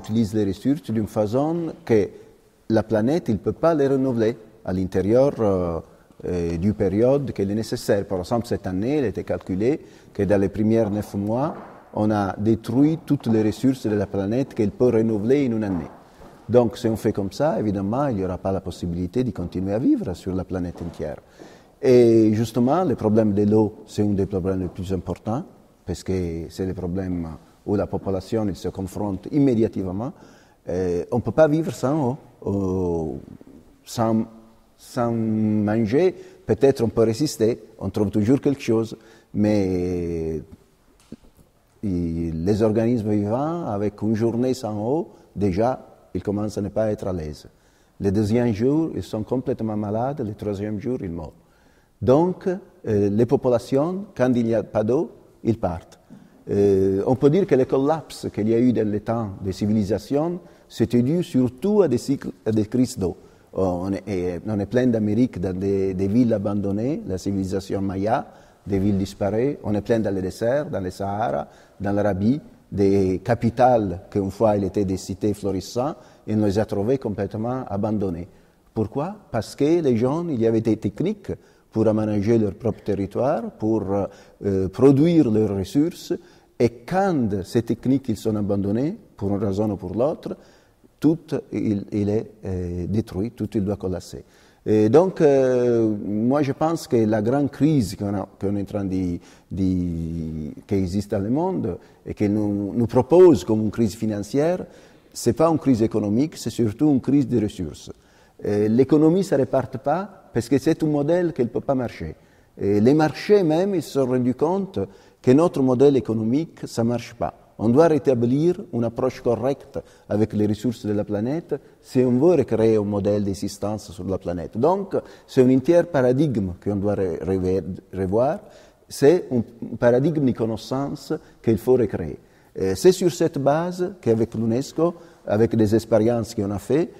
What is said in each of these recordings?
utilise les ressources d'une façon que la planète ne peut pas les renouveler à l'intérieur du période qu'elle est nécessaire. Par exemple, cette année, il était calculé que dans les premiers 9 mois, on a détruit toutes les ressources de la planète qu'elle peut renouveler en une année. Donc, si on fait comme ça, évidemment, il n'y aura pas la possibilité de continuer à vivre sur la planète entière. Et justement, le problème de l'eau, c'est un des problèmes les plus importants, parce que c'est le problème où la population elle se confronte immédiatement. On ne peut pas vivre sans eau, sans manger. Peut-être on peut résister, on trouve toujours quelque chose, mais les organismes vivants, avec une journée sans eau, déjà, ils commencent à ne pas être à l'aise. Le deuxième jour, ils sont complètement malades, le troisième jour, ils meurent. Donc, les populations, quand il n'y a pas d'eau, ils partent. On peut dire que le collapse qu'il y a eu dans les temps des civilisations, c'était dû surtout à des cycles, à des crises d'eau. On est plein d'Amérique, dans des villes abandonnées, la civilisation maya, des villes disparues. On est plein dans les déserts, dans les Sahara, dans l'Arabie, des capitales qu'une fois elles étaient des cités florissantes, et on les a trouvées complètement abandonnées. Pourquoi? Parce que les gens, il y avait des techniques pour aménager leur propre territoire, pour produire leurs ressources, et quand ces techniques ils sont abandonnées, pour une raison ou pour l'autre, tout il est détruit, tout il doit collapser. Et donc, moi je pense que la grande crise qu'on est en train qui existe dans le monde et qui nous propose comme une crise financière, ce n'est pas une crise économique, c'est surtout une crise des ressources. L'économie ne se réparte pas parce que c'est un modèle qui ne peut pas marcher. Et les marchés même, ils se sont rendus compte que notre modèle économique, ça ne marche pas. On doit rétablir une approche correcte avec les ressources de la planète si on veut recréer un modèle d'existence sur la planète. Donc, c'est un entier paradigme qu'on doit revoir. C'est un paradigme de connaissance qu'il faut recréer. C'est sur cette base qu'avec l'UNESCO, avec des expériences qu'on a fait,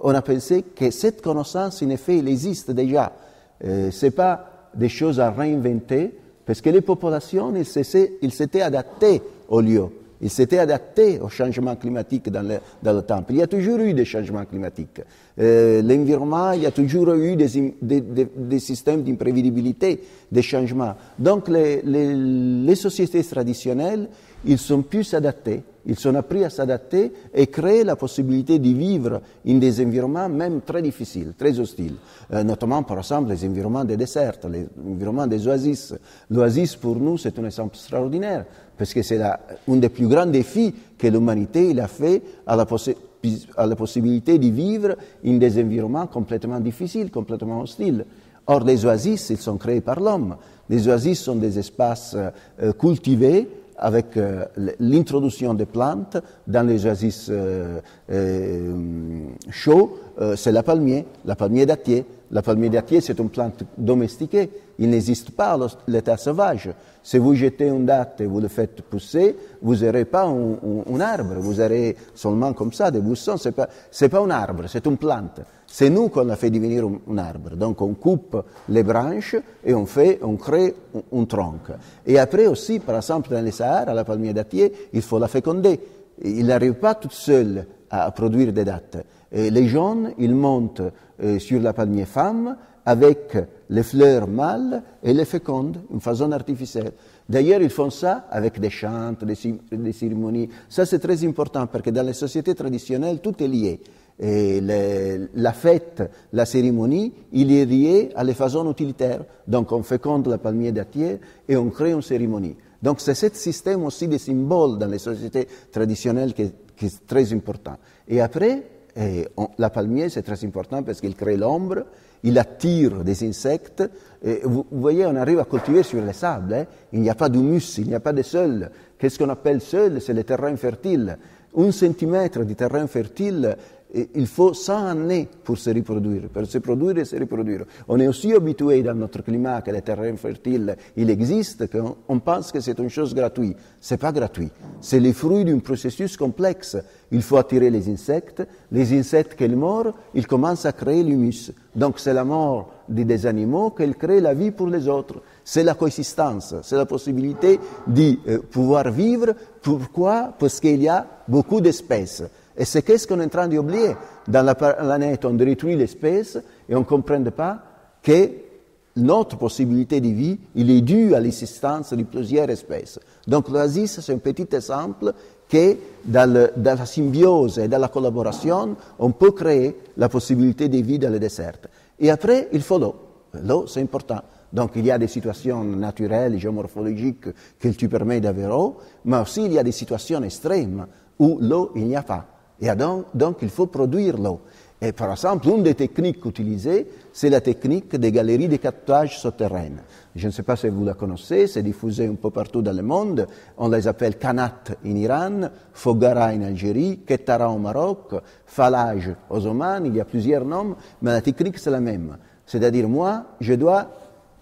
on a pensé que cette connaissance, en effet, elle existe déjà. Ce n'est pas des choses à réinventer, parce que les populations, ils s'étaient adaptées au lieu. Ils s'étaient adaptés au changement climatique dans le temps. Il y a toujours eu des changements climatiques. L'environnement, il y a toujours eu des systèmes d'imprévisibilité, des changements. Donc les sociétés traditionnelles, ils sont pu s'adapter. Ils sont appris à s'adapter et créer la possibilité de vivre dans des environnements même très difficiles, très hostiles. Notamment, par exemple, les environnements des déserts, les environnements des oasis. L'oasis, pour nous, c'est un exemple extraordinaire, parce que c'est un des plus grands défis que l'humanité a fait à la possibilité de vivre dans des environnements complètement difficiles, complètement hostiles. Or, les oasis, ils sont créés par l'homme. Les oasis sont des espaces cultivés, avec l'introduction des plantes dans les oasis chauds, c'est la palmier dattier. La palmier dattier, c'est une plante domestiquée. Il n'existe pas à l'état sauvage. Si vous jetez une datte et vous le faites pousser, vous n'aurez pas un arbre. Vous aurez seulement comme ça des buissons. C'est pas un arbre, c'est une plante. C'est nous qu'on a fait devenir un arbre. Donc on coupe les branches et on crée un tronc. Et après aussi, par exemple, dans les Sahara, la palmier dattier, il faut la féconder. Il n'arrive pas toute seule à produire des dattes. Et les jeunes, ils montent sur la palmier femme avec les fleurs mâles et les fécondent d'une façon artificielle. D'ailleurs, ils font ça avec des chants, des cérémonies. Ça, c'est très important parce que dans les sociétés traditionnelles, tout est lié. Et la fête, la cérémonie, il est lié à les façons utilitaires. Donc, on féconde la palmier dattier et on crée une cérémonie. Donc, c'est ce système aussi de symboles dans les sociétés traditionnelles qui est très important. Et après, la palmier, c'est très important parce qu'il crée l'ombre, il attire des insectes. Et vous voyez, on arrive à cultiver sur le sable. Il n'y a pas d'humus, il n'y a pas de sol. Qu'est-ce qu'on appelle sol? C'est le terrain fertile. 1 centimètre de terrain fertile, il faut 100 années pour se reproduire, pour se produire et se reproduire. On est aussi habitué dans notre climat que le terrain fertile, il existe, qu'on pense que c'est une chose gratuite. Ce n'est pas gratuit. C'est le fruit d'un processus complexe. Il faut attirer les insectes qu'ils meurent, ils commencent à créer l'humus. Donc c'est la mort des animaux qu'ils créent la vie pour les autres. C'est la coexistence, c'est la possibilité de pouvoir vivre. Pourquoi? Parce qu'il y a beaucoup d'espèces. Et c'est qu'est-ce qu'on est en train d'oublier. Dans la planète, on détruit l'espèce et on ne comprend pas que notre possibilité de vie, il est due à l'existence de plusieurs espèces. Donc l'oasis, c'est un petit exemple que dans la symbiose et dans la collaboration, on peut créer la possibilité de vie dans le désert. Et après, il faut l'eau. L'eau, c'est important. Donc il y a des situations naturelles, géomorphologiques qui te permettent d'avoir l'eau, mais aussi il y a des situations extrêmes où l'eau, il n'y a pas. Et donc il faut produire l'eau. Et par exemple, une des techniques utilisées, c'est la technique des galeries de captage souterraines. Je ne sais pas si vous la connaissez, c'est diffusé un peu partout dans le monde. On les appelle Kanat en Iran, Foggara en Algérie, Kettara au Maroc, Falaj aux Oman, il y a plusieurs noms, mais la technique c'est la même. C'est-à-dire, moi, je dois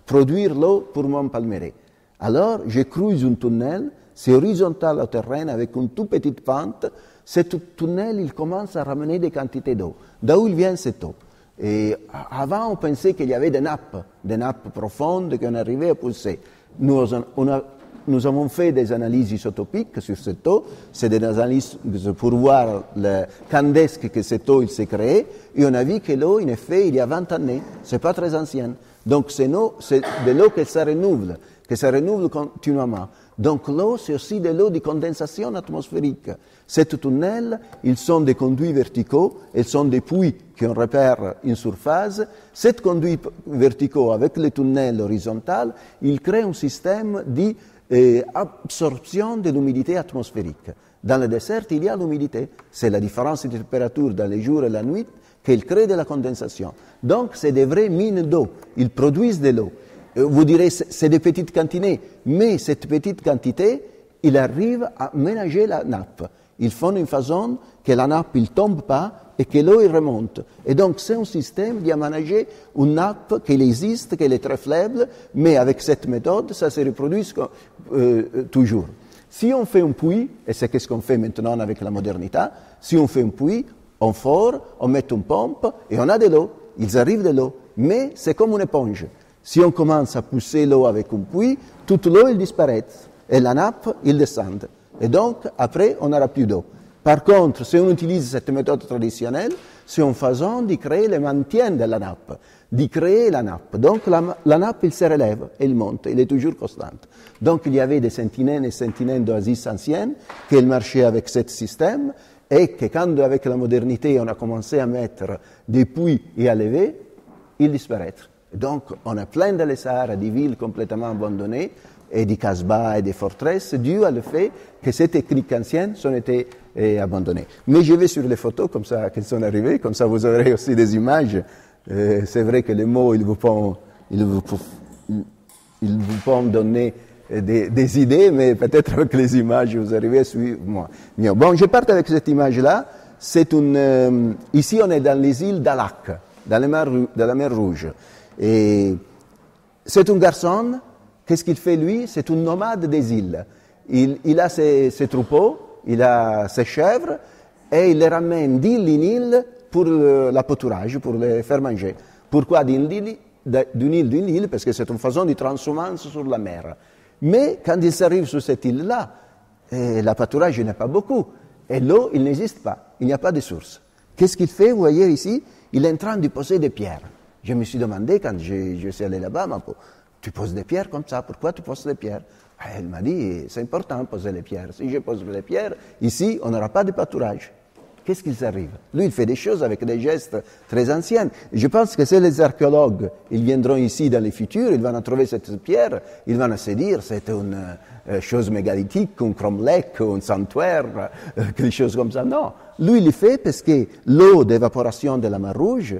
produire l'eau pour mon palmeraie. Alors, je creuse un tunnel, c'est horizontal au terrain avec une toute petite pente. Ce tunnel, il commence à ramener des quantités d'eau. D'où il vient cette eau? Et avant, on pensait qu'il y avait des nappes profondes qu'on arrivait à pousser. Nous avons fait des analyses isotopiques sur cette eau. C'est des analyses pour voir quand est-ce que cette eau s'est créée. Et on a vu que l'eau, en effet, il y a 20 années. C'est pas très ancien. Donc, c'est de l'eau qui se renouvelle continuellement. Donc, l'eau, c'est aussi de l'eau de condensation atmosphérique. Ces tunnels, ils sont des conduits verticaux, ils sont des puits qui repèrent une surface. Ces conduits verticaux, avec les tunnels horizontaux, ils créent un système d'absorption de l'humidité atmosphérique. Dans le désert, il y a l'humidité. C'est la différence de température dans les jours et la nuit qui crée de la condensation. Donc, c'est des vraies mines d'eau. Ils produisent de l'eau. Vous direz, c'est des petites quantités, mais cette petite quantité, il arrive à ménager la nappe. Ils font une façon que la nappe ne tombe pas et que l'eau remonte. Et donc, c'est un système de ménager une nappe qui existe, qui est très faible, mais avec cette méthode, ça se reproduit toujours. Si on fait un puits, et c'est ce qu'on fait maintenant avec la modernité, si on fait un puits, on fore, on met une pompe et on a de l'eau. Ils arrivent de l'eau, mais c'est comme une éponge. Si on commence à pousser l'eau avec un puits, toute l'eau, elle disparaît. Et la nappe, elle descend. Et donc, après, on n'aura plus d'eau. Par contre, si on utilise cette méthode traditionnelle, c'est une façon de créer le maintien de la nappe, de créer la nappe. Donc, la nappe, elle se relève, elle monte, elle est toujours constante. Donc, il y avait des sentinelles et sentinelles d'oasis anciennes qui marchaient avec ce système et que quand, avec la modernité, on a commencé à mettre des puits et à lever, ils disparaissent. Donc, on a plein de Sahara, des villes complètement abandonnées, et des casbahs et des forteresses, dû au fait que ces techniques anciennes ont été abandonnées. Mais je vais sur les photos, comme ça, qu'elles sont arrivées, comme ça vous aurez aussi des images. C'est vrai que les mots, ils vous peuvent donner des idées, mais peut-être avec les images, vous arrivez à suivre moi. Bien. Bon, je pars avec cette image-là. Ici, on est dans les îles d'Alak, dans la mer Rouge. Et c'est un garçon. Qu'est-ce qu'il fait, lui? C'est un nomade des îles. Il a ses troupeaux, il a ses chèvres, et il les ramène d'île en île pour l'apâturage, pour les faire manger. Pourquoi d'une île d'une île? Parce que c'est une façon de transhumance sur la mer. Mais quand il s'arrive sur cette île-là, l'apâturage n'est pas beaucoup, et l'eau, il n'existe pas, il n'y a pas de source. Qu'est-ce qu'il fait? Vous voyez ici, il est en train de poser des pierres. Je me suis demandé, quand je suis allé là-bas, tu poses des pierres comme ça, pourquoi tu poses des pierres? Elle m'a dit, c'est important de poser les pierres. Si je pose les pierres, ici, on n'aura pas de pâturage. Qu'est-ce qu'il arrive? Lui, il fait des choses avec des gestes très anciens. Je pense que si les archéologues, ils viendront ici dans le futur, ils vont trouver cette pierre, ils vont se dire, c'est une chose mégalithique, un cromlech, un sanctuaire, quelque chose comme ça. Non. Lui, il le fait parce que l'eau d'évaporation de la mer Rouge,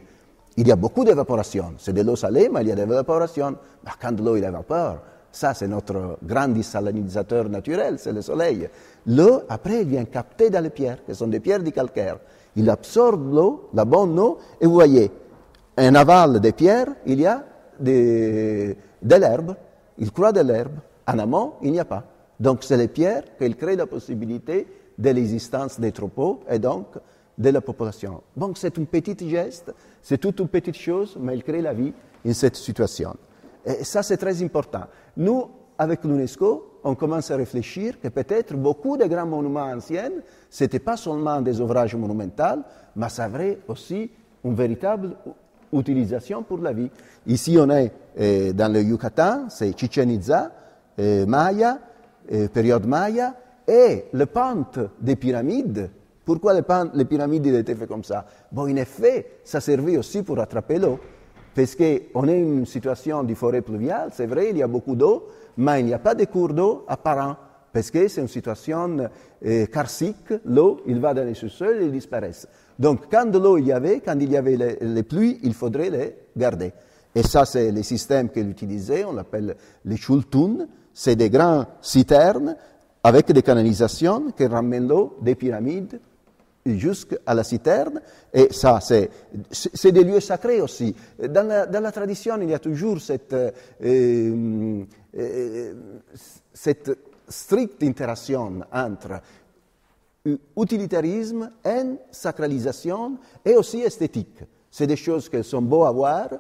il y a beaucoup d'évaporation. C'est de l'eau salée, mais il y a de l'évaporation. Mais quand l'eau évapore, ça c'est notre grand désalinisateur naturel, c'est le soleil. L'eau, après, elle vient capter dans les pierres, qui sont des pierres de calcaire. Il absorbe l'eau, la bonne eau, et vous voyez, en aval des pierres, il y a de l'herbe. Il croît de l'herbe. En amont, il n'y a pas. Donc c'est les pierres qui créent la possibilité de l'existence des troupeaux et donc de la population. Donc c'est un petit geste, c'est toute une petite chose, mais il crée la vie in cette situation. Et ça, c'est très important. Nous, avec l'UNESCO, on commence à réfléchir que peut-être beaucoup de grands monuments anciens, ce n'était pas seulement des ouvrages monumentaux, mais ça avait aussi une véritable utilisation pour la vie. Ici, on est dans le Yucatan, c'est Chichen Itza, Maya, période Maya, et le pente des pyramides. Pourquoi les pyramides étaient faites comme ça? Bon, en effet, ça servait aussi pour attraper l'eau. Parce qu'on est une situation de forêt pluviale, c'est vrai, il y a beaucoup d'eau, mais il n'y a pas de cours d'eau apparent. Parce que c'est une situation karstique, l'eau, il va dans les sous-sols et il disparaît. Donc, quand de l'eau il y avait, quand il y avait les pluies, il faudrait les garder. Et ça, c'est le système qu'il utilisait, on l'appelle les chultun, c'est des grands citernes avec des canalisations qui ramènent l'eau des pyramides jusqu'à la citerne, et ça, c'est des lieux sacrés aussi. Dans la tradition, il y a toujours cette stricte interaction entre utilitarisme et sacralisation, et aussi esthétique. C'est des choses qui sont beaux à voir,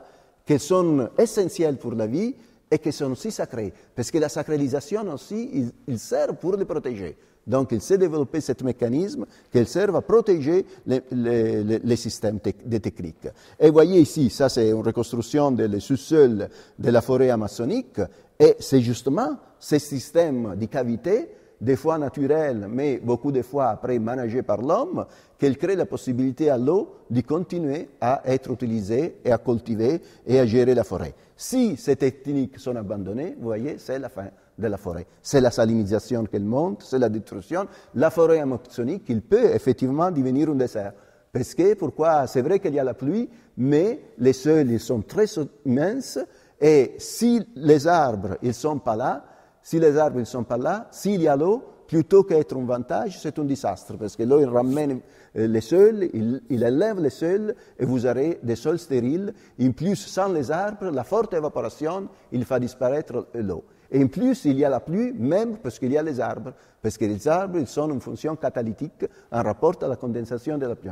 qui sont essentielles pour la vie, et qui sont aussi sacrées. Parce que la sacralisation aussi, il sert pour les protéger. Donc, il s'est développé ce mécanisme qui sert à protéger les systèmes de techniques. Et vous voyez ici, ça c'est une reconstruction des sous-sols de la forêt amazonique, et c'est justement ce système de cavité, des fois naturel, mais beaucoup de fois après managé par l'homme, qui crée la possibilité à l'eau de continuer à être utilisée et à cultiver et à gérer la forêt. Si ces techniques sont abandonnées, vous voyez, c'est la fin de la forêt. C'est la salinisation qu'elle monte, c'est la destruction. La forêt amazonique, il peut effectivement devenir un désert. Parce que, pourquoi? C'est vrai qu'il y a la pluie, mais les sols, ils sont très immenses, et si les arbres, ils sont pas là, s'il y a l'eau, plutôt qu'être un avantage, c'est un désastre, parce que l'eau, il ramène les sols, il élève les sols, et vous aurez des sols stériles. En plus, sans les arbres, la forte évaporation, il fait disparaître l'eau. Et en plus, il y a la pluie, même parce qu'il y a les arbres, parce que les arbres, ils ont une fonction catalytique en rapport à la condensation de la pluie.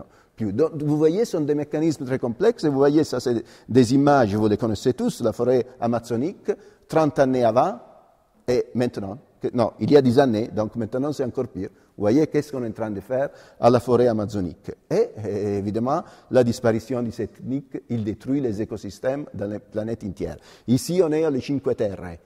Donc, vous voyez, ce sont des mécanismes très complexes, et vous voyez, ça c'est des images, vous les connaissez tous, la forêt amazonique, 30 années avant, et maintenant, non, il y a 10 années, donc maintenant c'est encore pire. Vous voyez qu'est-ce qu'on est en train de faire à la forêt amazonique. Et évidemment, la disparition de cette technique, il détruit les écosystèmes de la planète entière. Ici, on est à les Cinque Terre.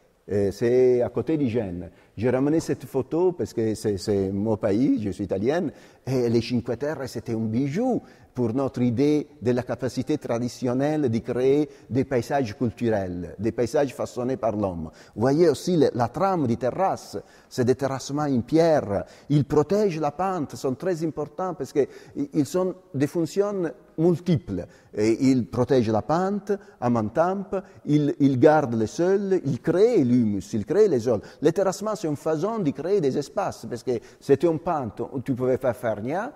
C'est à côté de Gênes. J'ai ramené cette photo parce que c'est mon pays, je suis italienne, et les Cinque Terre, c'était un bijou pour notre idée de la capacité traditionnelle de créer des paysages culturels, des paysages façonnés par l'homme. Vous voyez aussi la trame des terrasses, c'est des terrassements en pierre, ils protègent la pente, sont très importants parce qu'ils ont des fonctions multiples. Et ils protègent la pente en même temps, ils gardent le sol, ils créent l'humus, ils créent les sols. Le terrassement, c'est une façon de créer des espaces, parce que c'était une pente où tu pouvais pas faire rien.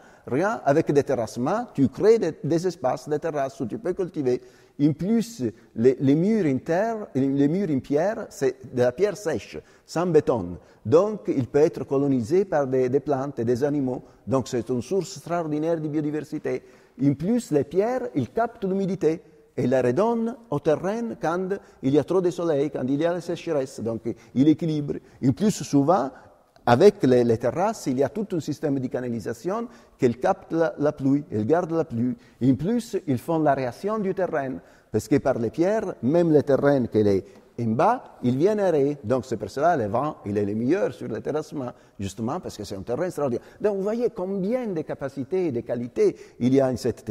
Avec des terrassements, tu crées des espaces, des terrasses où tu peux cultiver. En plus, les murs en pierre, c'est de la pierre sèche, sans béton. Donc, il peut être colonisé par des plantes et des animaux. Donc, c'est une source extraordinaire de biodiversité. En plus, les pierres, ils captent l'humidité et la redonnent au terrain quand il y a trop de soleil, quand il y a la sécheresse. Donc, il équilibre. En plus, souvent, avec les terrasses, il y a tout un système de canalisation qui capte la pluie, ils gardent la pluie. En plus, ils font l'aération du terrain, parce que par les pierres, même le terrain qui est en bas, il vient aéré. Donc c'est pour cela le vent, il est le meilleur sur le terrassement, justement parce que c'est un terrain extraordinaire. Donc vous voyez combien de capacités et de qualités il y a en cette